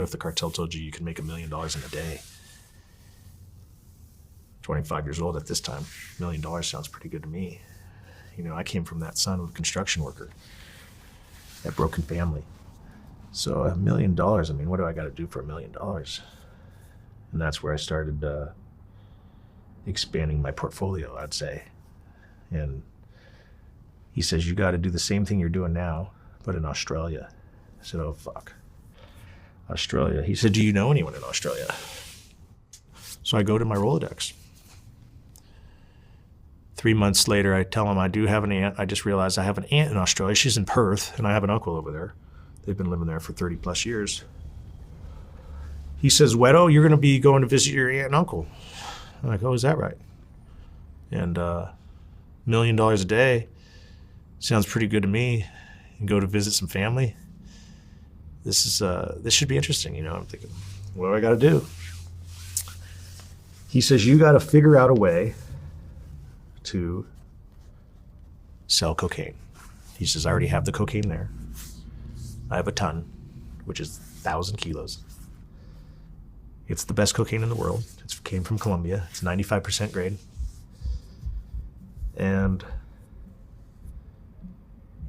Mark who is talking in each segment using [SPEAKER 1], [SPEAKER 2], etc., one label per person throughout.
[SPEAKER 1] If the cartel told you can make $1 million in a day, 25 years old at this time, $1 million sounds pretty good to me. You know, I came from that son of a construction worker, that broken family. So $1 million, I mean, what do I got to do for $1 million? And that's where I started expanding my portfolio, I'd say. And he says, you got to do the same thing you're doing now, but in Australia. I said, oh, fuck. Australia. He said, do you know anyone in Australia? So I go to my Rolodex. 3 months later, I tell him I do have an aunt. I just realized I have an aunt in Australia. She's in Perth, and I have an uncle over there. They've been living there for 30 plus years. He says, Wedo, you're going to be going to visit your aunt and uncle. I'm like, oh, is that right? And $1 million a day sounds pretty good to me. And go to visit some family. This should be interesting, you know. I'm thinking, what do I got to do? He says, you got to figure out a way to sell cocaine. He says, I already have the cocaine there. I have a ton, which is 1,000 kilos. It's the best cocaine in the world. It came from Colombia. It's 95% grade. And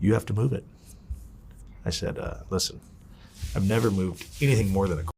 [SPEAKER 1] you have to move it. I said, listen, I've never moved anything more than a